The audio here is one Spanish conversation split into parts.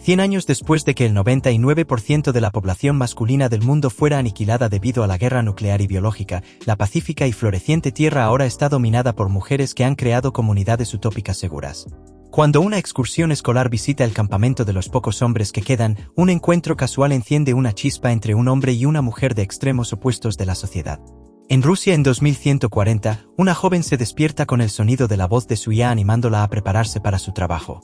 100 años después de que el 99% de la población masculina del mundo fuera aniquilada debido a la guerra nuclear y biológica, la pacífica y floreciente Tierra ahora está dominada por mujeres que han creado comunidades utópicas seguras. Cuando una excursión escolar visita el campamento de los pocos hombres que quedan, un encuentro casual enciende una chispa entre un hombre y una mujer de extremos opuestos de la sociedad. En Rusia en 2140, una joven se despierta con el sonido de la voz de su IA animándola a prepararse para su trabajo.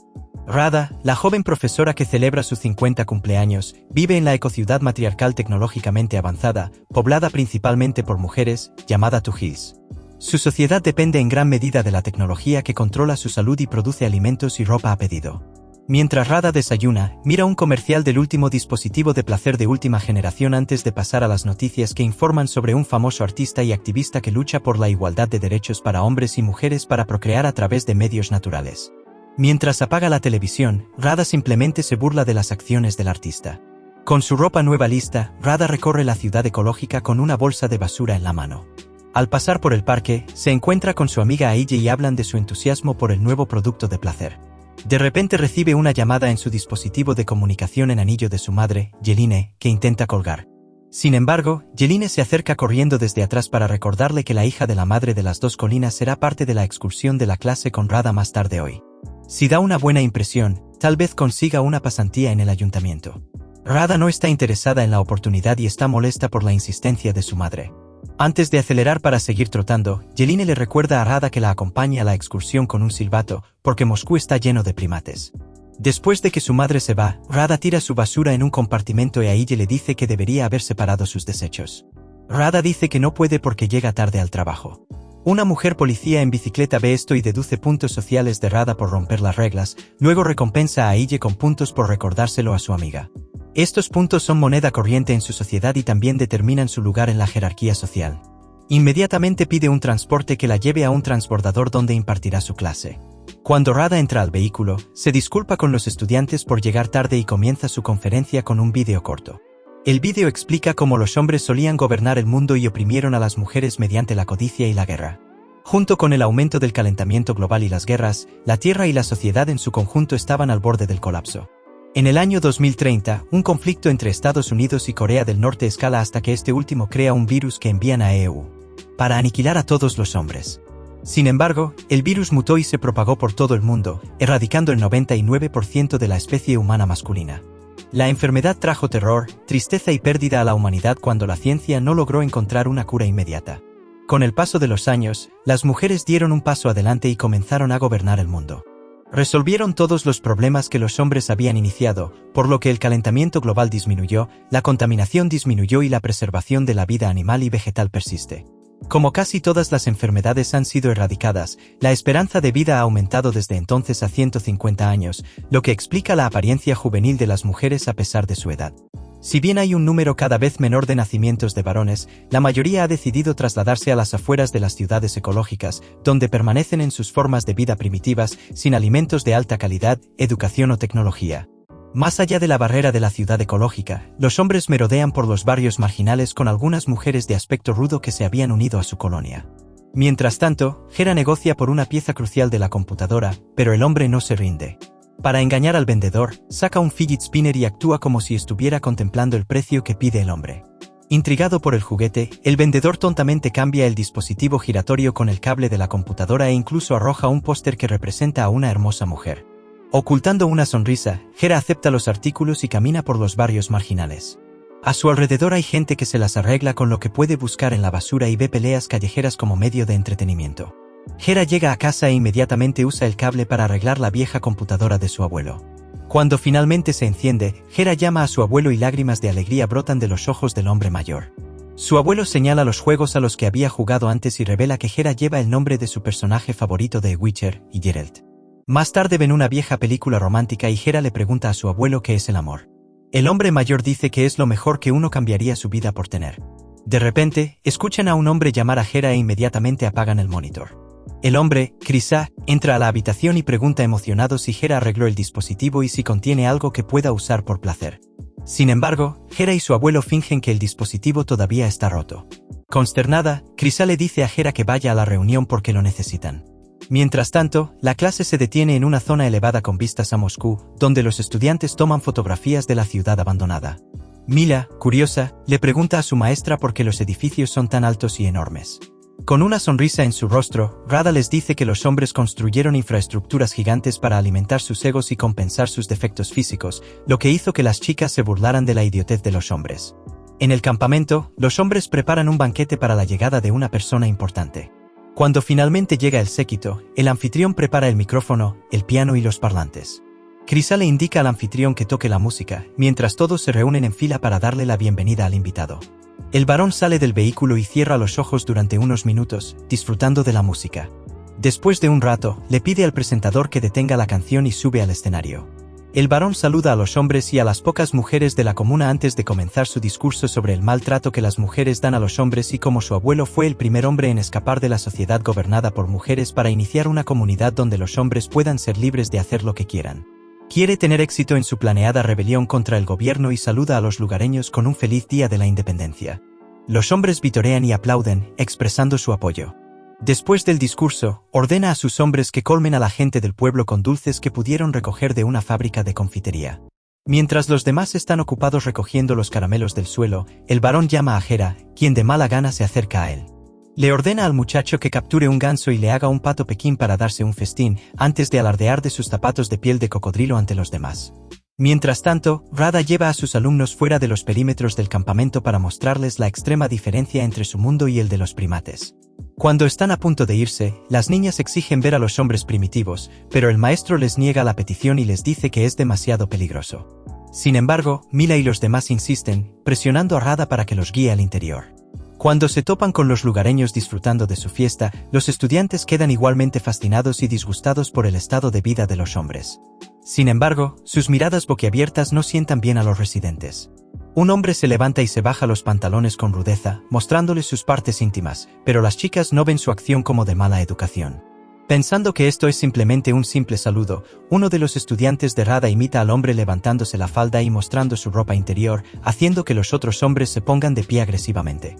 Rada, la joven profesora que celebra sus 50 cumpleaños, vive en la ecociudad matriarcal tecnológicamente avanzada, poblada principalmente por mujeres, llamada Tujis. Su sociedad depende en gran medida de la tecnología que controla su salud y produce alimentos y ropa a pedido. Mientras Rada desayuna, mira un comercial del último dispositivo de placer de última generación antes de pasar a las noticias que informan sobre un famoso artista y activista que lucha por la igualdad de derechos para hombres y mujeres para procrear a través de medios naturales. Mientras apaga la televisión, Rada simplemente se burla de las acciones del artista. Con su ropa nueva lista, Rada recorre la ciudad ecológica con una bolsa de basura en la mano. Al pasar por el parque, se encuentra con su amiga Aille y hablan de su entusiasmo por el nuevo producto de placer. De repente recibe una llamada en su dispositivo de comunicación en anillo de su madre, Jeline, que intenta colgar. Sin embargo, Jeline se acerca corriendo desde atrás para recordarle que la hija de la madre de las dos colinas será parte de la excursión de la clase con Rada más tarde hoy. Si da una buena impresión, tal vez consiga una pasantía en el ayuntamiento. Rada no está interesada en la oportunidad y está molesta por la insistencia de su madre. Antes de acelerar para seguir trotando, Jeline le recuerda a Rada que la acompañe a la excursión con un silbato, porque Moscú está lleno de primates. Después de que su madre se va, Rada tira su basura en un compartimento y Aille le dice que debería haber separado sus desechos. Rada dice que no puede porque llega tarde al trabajo. Una mujer policía en bicicleta ve esto y deduce puntos sociales de Rada por romper las reglas, luego recompensa a Aille con puntos por recordárselo a su amiga. Estos puntos son moneda corriente en su sociedad y también determinan su lugar en la jerarquía social. Inmediatamente pide un transporte que la lleve a un transbordador donde impartirá su clase. Cuando Rada entra al vehículo, se disculpa con los estudiantes por llegar tarde y comienza su conferencia con un vídeo corto. El vídeo explica cómo los hombres solían gobernar el mundo y oprimieron a las mujeres mediante la codicia y la guerra. Junto con el aumento del calentamiento global y las guerras, la Tierra y la sociedad en su conjunto estaban al borde del colapso. En el año 2030, un conflicto entre Estados Unidos y Corea del Norte escala hasta que este último crea un virus que envían a EU para aniquilar a todos los hombres. Sin embargo, el virus mutó y se propagó por todo el mundo, erradicando el 99% de la especie humana masculina. La enfermedad trajo terror, tristeza y pérdida a la humanidad cuando la ciencia no logró encontrar una cura inmediata. Con el paso de los años, las mujeres dieron un paso adelante y comenzaron a gobernar el mundo. Resolvieron todos los problemas que los hombres habían iniciado, por lo que el calentamiento global disminuyó, la contaminación disminuyó y la preservación de la vida animal y vegetal persiste. Como casi todas las enfermedades han sido erradicadas, la esperanza de vida ha aumentado desde entonces a 150 años, lo que explica la apariencia juvenil de las mujeres a pesar de su edad. Si bien hay un número cada vez menor de nacimientos de varones, la mayoría ha decidido trasladarse a las afueras de las ciudades ecológicas, donde permanecen en sus formas de vida primitivas, sin alimentos de alta calidad, educación o tecnología. Más allá de la barrera de la ciudad ecológica, los hombres merodean por los barrios marginales con algunas mujeres de aspecto rudo que se habían unido a su colonia. Mientras tanto, Hera negocia por una pieza crucial de la computadora, pero el hombre no se rinde. Para engañar al vendedor, saca un fidget spinner y actúa como si estuviera contemplando el precio que pide el hombre. Intrigado por el juguete, el vendedor tontamente cambia el dispositivo giratorio con el cable de la computadora e incluso arroja un póster que representa a una hermosa mujer. Ocultando una sonrisa, Hera acepta los artículos y camina por los barrios marginales. A su alrededor hay gente que se las arregla con lo que puede buscar en la basura y ve peleas callejeras como medio de entretenimiento. Hera llega a casa e inmediatamente usa el cable para arreglar la vieja computadora de su abuelo. Cuando finalmente se enciende, Hera llama a su abuelo y lágrimas de alegría brotan de los ojos del hombre mayor. Su abuelo señala los juegos a los que había jugado antes y revela que Hera lleva el nombre de su personaje favorito de Witcher, y Geralt. Más tarde ven una vieja película romántica y Hera le pregunta a su abuelo qué es el amor. El hombre mayor dice que es lo mejor que uno cambiaría su vida por tener. De repente, escuchan a un hombre llamar a Hera e inmediatamente apagan el monitor. El hombre, Krisa, entra a la habitación y pregunta emocionado si Hera arregló el dispositivo y si contiene algo que pueda usar por placer. Sin embargo, Hera y su abuelo fingen que el dispositivo todavía está roto. Consternada, Krisa le dice a Hera que vaya a la reunión porque lo necesitan. Mientras tanto, la clase se detiene en una zona elevada con vistas a Moscú, donde los estudiantes toman fotografías de la ciudad abandonada. Mila, curiosa, le pregunta a su maestra por qué los edificios son tan altos y enormes. Con una sonrisa en su rostro, Rada les dice que los hombres construyeron infraestructuras gigantes para alimentar sus egos y compensar sus defectos físicos, lo que hizo que las chicas se burlaran de la idiotez de los hombres. En el campamento, los hombres preparan un banquete para la llegada de una persona importante. Cuando finalmente llega el séquito, el anfitrión prepara el micrófono, el piano y los parlantes. Krisa le indica al anfitrión que toque la música, mientras todos se reúnen en fila para darle la bienvenida al invitado. El varón sale del vehículo y cierra los ojos durante unos minutos, disfrutando de la música. Después de un rato, le pide al presentador que detenga la canción y sube al escenario. El varón saluda a los hombres y a las pocas mujeres de la comuna antes de comenzar su discurso sobre el maltrato que las mujeres dan a los hombres y cómo su abuelo fue el primer hombre en escapar de la sociedad gobernada por mujeres para iniciar una comunidad donde los hombres puedan ser libres de hacer lo que quieran. Quiere tener éxito en su planeada rebelión contra el gobierno y saluda a los lugareños con un feliz día de la independencia. Los hombres vitorean y aplauden, expresando su apoyo. Después del discurso, ordena a sus hombres que colmen a la gente del pueblo con dulces que pudieron recoger de una fábrica de confitería. Mientras los demás están ocupados recogiendo los caramelos del suelo, el varón llama a Hera, quien de mala gana se acerca a él. Le ordena al muchacho que capture un ganso y le haga un pato Pekín para darse un festín, antes de alardear de sus zapatos de piel de cocodrilo ante los demás. Mientras tanto, Rada lleva a sus alumnos fuera de los perímetros del campamento para mostrarles la extrema diferencia entre su mundo y el de los primates. Cuando están a punto de irse, las niñas exigen ver a los hombres primitivos, pero el maestro les niega la petición y les dice que es demasiado peligroso. Sin embargo, Mila y los demás insisten, presionando a Rada para que los guíe al interior. Cuando se topan con los lugareños disfrutando de su fiesta, los estudiantes quedan igualmente fascinados y disgustados por el estado de vida de los hombres. Sin embargo, sus miradas boquiabiertas no sientan bien a los residentes. Un hombre se levanta y se baja los pantalones con rudeza, mostrándoles sus partes íntimas, pero las chicas no ven su acción como de mala educación. Pensando que esto es simplemente un simple saludo, uno de los estudiantes de Rada imita al hombre levantándose la falda y mostrando su ropa interior, haciendo que los otros hombres se pongan de pie agresivamente.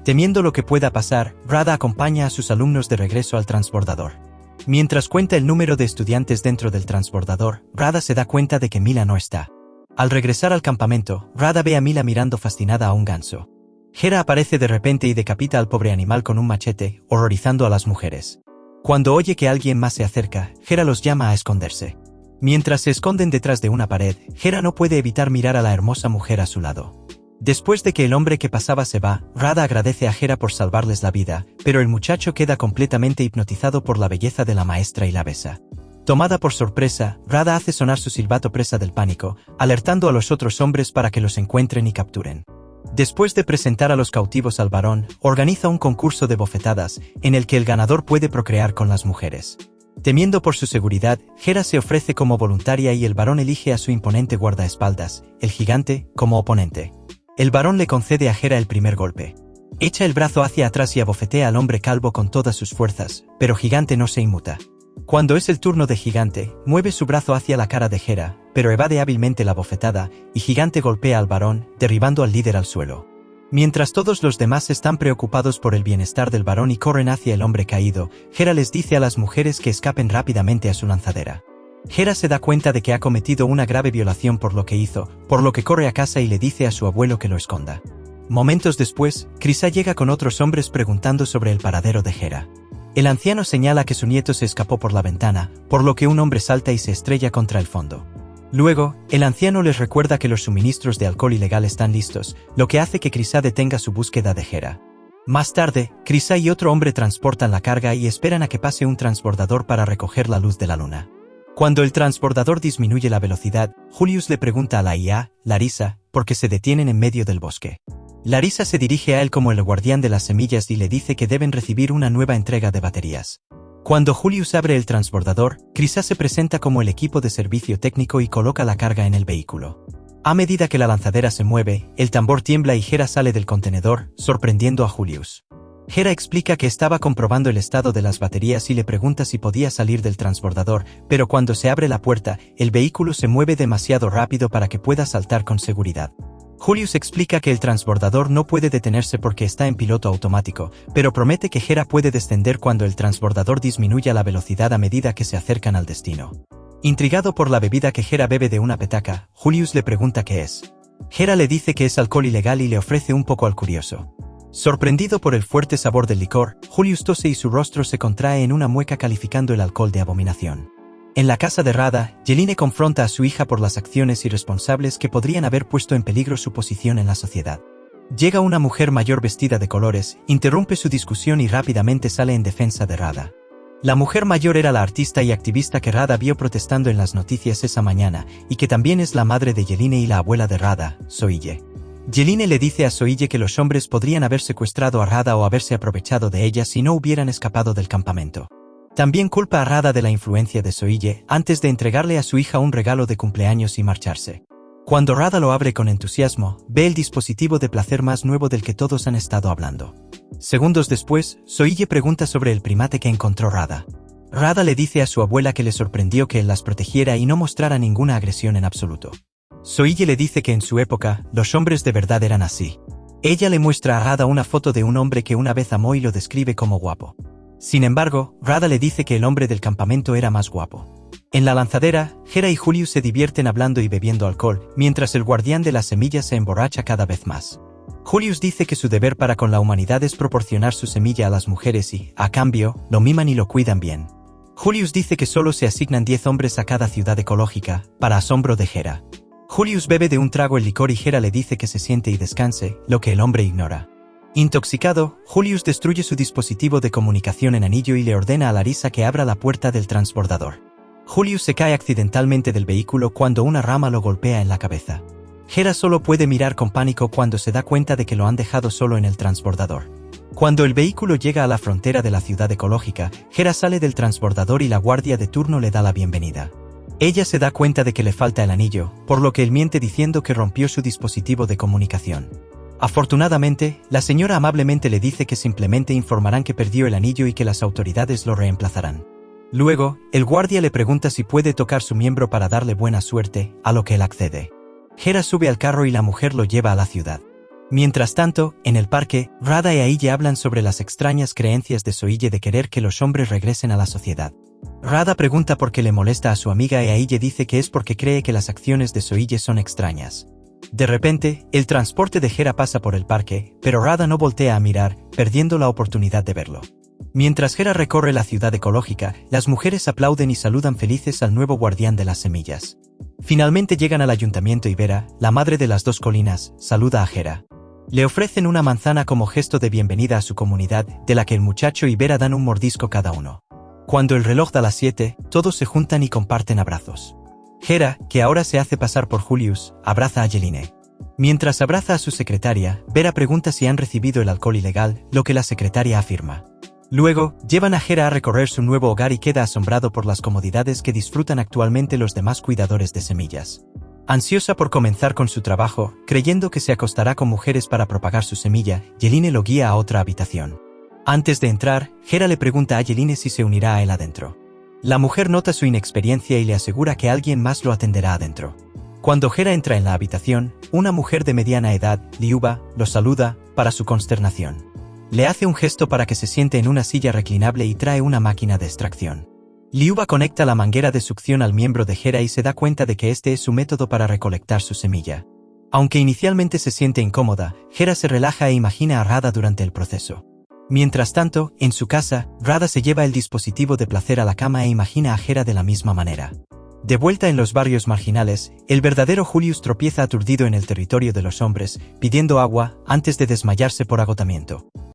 Temiendo lo que pueda pasar, Rada acompaña a sus alumnos de regreso al transbordador. Mientras cuenta el número de estudiantes dentro del transbordador, Rada se da cuenta de que Mila no está. Al regresar al campamento, Rada ve a Mila mirando fascinada a un ganso. Hera aparece de repente y decapita al pobre animal con un machete, horrorizando a las mujeres. Cuando oye que alguien más se acerca, Hera los llama a esconderse. Mientras se esconden detrás de una pared, Hera no puede evitar mirar a la hermosa mujer a su lado. Después de que el hombre que pasaba se va, Rada agradece a Hera por salvarles la vida, pero el muchacho queda completamente hipnotizado por la belleza de la maestra y la besa. Tomada por sorpresa, Rada hace sonar su silbato presa del pánico, alertando a los otros hombres para que los encuentren y capturen. Después de presentar a los cautivos al varón, organiza un concurso de bofetadas, en el que el ganador puede procrear con las mujeres. Temiendo por su seguridad, Hera se ofrece como voluntaria y el varón elige a su imponente guardaespaldas, el gigante, como oponente. El varón le concede a Hera el primer golpe. Echa el brazo hacia atrás y abofetea al hombre calvo con todas sus fuerzas, pero Gigante no se inmuta. Cuando es el turno de Gigante, mueve su brazo hacia la cara de Hera, pero evade hábilmente la bofetada, y Gigante golpea al varón, derribando al líder al suelo. Mientras todos los demás están preocupados por el bienestar del varón y corren hacia el hombre caído, Hera les dice a las mujeres que escapen rápidamente a su lanzadera. Hera se da cuenta de que ha cometido una grave violación por lo que hizo, por lo que corre a casa y le dice a su abuelo que lo esconda. Momentos después, Krisa llega con otros hombres preguntando sobre el paradero de Hera. El anciano señala que su nieto se escapó por la ventana, por lo que un hombre salta y se estrella contra el fondo. Luego, el anciano les recuerda que los suministros de alcohol ilegal están listos, lo que hace que Krisa detenga su búsqueda de Hera. Más tarde, Krisa y otro hombre transportan la carga y esperan a que pase un transbordador para recoger la luz de la luna. Cuando el transbordador disminuye la velocidad, Julius le pregunta a la IA, Larissa, por qué se detienen en medio del bosque. Larissa se dirige a él como el guardián de las semillas y le dice que deben recibir una nueva entrega de baterías. Cuando Julius abre el transbordador, Krisa se presenta como el equipo de servicio técnico y coloca la carga en el vehículo. A medida que la lanzadera se mueve, el tambor tiembla y Hera sale del contenedor, sorprendiendo a Julius. Hera explica que estaba comprobando el estado de las baterías y le pregunta si podía salir del transbordador, pero cuando se abre la puerta, el vehículo se mueve demasiado rápido para que pueda saltar con seguridad. Julius explica que el transbordador no puede detenerse porque está en piloto automático, pero promete que Hera puede descender cuando el transbordador disminuya la velocidad a medida que se acercan al destino. Intrigado por la bebida que Hera bebe de una petaca, Julius le pregunta qué es. Hera le dice que es alcohol ilegal y le ofrece un poco al curioso. Sorprendido por el fuerte sabor del licor, Julius tose y su rostro se contrae en una mueca calificando el alcohol de abominación. En la casa de Radha, Jeline confronta a su hija por las acciones irresponsables que podrían haber puesto en peligro su posición en la sociedad. Llega una mujer mayor vestida de colores, interrumpe su discusión y rápidamente sale en defensa de Radha. La mujer mayor era la artista y activista que Radha vio protestando en las noticias esa mañana, y que también es la madre de Jeline y la abuela de Radha, Sohille. Jeline le dice a Sohille que los hombres podrían haber secuestrado a Radha o haberse aprovechado de ella si no hubieran escapado del campamento. También culpa a Radha de la influencia de Sohille antes de entregarle a su hija un regalo de cumpleaños y marcharse. Cuando Radha lo abre con entusiasmo, ve el dispositivo de placer más nuevo del que todos han estado hablando. Segundos después, Sohille pregunta sobre el primate que encontró Radha. Radha le dice a su abuela que le sorprendió que él las protegiera y no mostrara ninguna agresión en absoluto. Sohille le dice que en su época, los hombres de verdad eran así. Ella le muestra a Radha una foto de un hombre que una vez amó y lo describe como guapo. Sin embargo, Radha le dice que el hombre del campamento era más guapo. En la lanzadera, Hera y Julius se divierten hablando y bebiendo alcohol, mientras el guardián de las semillas se emborracha cada vez más. Julius dice que su deber para con la humanidad es proporcionar su semilla a las mujeres y, a cambio, lo miman y lo cuidan bien. Julius dice que solo se asignan 10 hombres a cada ciudad ecológica, para asombro de Hera. Julius bebe de un trago el licor y Hera le dice que se siente y descanse, lo que el hombre ignora. Intoxicado, Julius destruye su dispositivo de comunicación en anillo y le ordena a Larissa que abra la puerta del transbordador. Julius se cae accidentalmente del vehículo cuando una rama lo golpea en la cabeza. Hera solo puede mirar con pánico cuando se da cuenta de que lo han dejado solo en el transbordador. Cuando el vehículo llega a la frontera de la ciudad ecológica, Hera sale del transbordador y la guardia de turno le da la bienvenida. Ella se da cuenta de que le falta el anillo, por lo que él miente diciendo que rompió su dispositivo de comunicación. Afortunadamente, la señora amablemente le dice que simplemente informarán que perdió el anillo y que las autoridades lo reemplazarán. Luego, el guardia le pregunta si puede tocar su miembro para darle buena suerte, a lo que él accede. Hera sube al carro y la mujer lo lleva a la ciudad. Mientras tanto, en el parque, Radha y Aille hablan sobre las extrañas creencias de Sohille de querer que los hombres regresen a la sociedad. Radha pregunta por qué le molesta a su amiga y Aille dice que es porque cree que las acciones de Sohille son extrañas. De repente, el transporte de Hera pasa por el parque, pero Radha no voltea a mirar, perdiendo la oportunidad de verlo. Mientras Hera recorre la ciudad ecológica, las mujeres aplauden y saludan felices al nuevo guardián de las semillas. Finalmente llegan al ayuntamiento y Vera, la madre de las dos colinas, saluda a Hera. Le ofrecen una manzana como gesto de bienvenida a su comunidad, de la que el muchacho y Vera dan un mordisco cada uno. Cuando el reloj da las 7, todos se juntan y comparten abrazos. Hera, que ahora se hace pasar por Julius, abraza a Jeline. Mientras abraza a su secretaria, Vera pregunta si han recibido el alcohol ilegal, lo que la secretaria afirma. Luego, llevan a Hera a recorrer su nuevo hogar y queda asombrado por las comodidades que disfrutan actualmente los demás cuidadores de semillas. Ansiosa por comenzar con su trabajo, creyendo que se acostará con mujeres para propagar su semilla, Jeline lo guía a otra habitación. Antes de entrar, Hera le pregunta a Jeline si se unirá a él adentro. La mujer nota su inexperiencia y le asegura que alguien más lo atenderá adentro. Cuando Hera entra en la habitación, una mujer de mediana edad, Liuba, lo saluda, para su consternación. Le hace un gesto para que se siente en una silla reclinable y trae una máquina de extracción. Liuba conecta la manguera de succión al miembro de Hera y se da cuenta de que este es su método para recolectar su semilla. Aunque inicialmente se siente incómoda, Hera se relaja e imagina a Radha durante el proceso. Mientras tanto, en su casa, Radha se lleva el dispositivo de placer a la cama e imagina a Hera de la misma manera. De vuelta en los barrios marginales, el verdadero Julius tropieza aturdido en el territorio de los hombres, pidiendo agua, antes de desmayarse por agotamiento.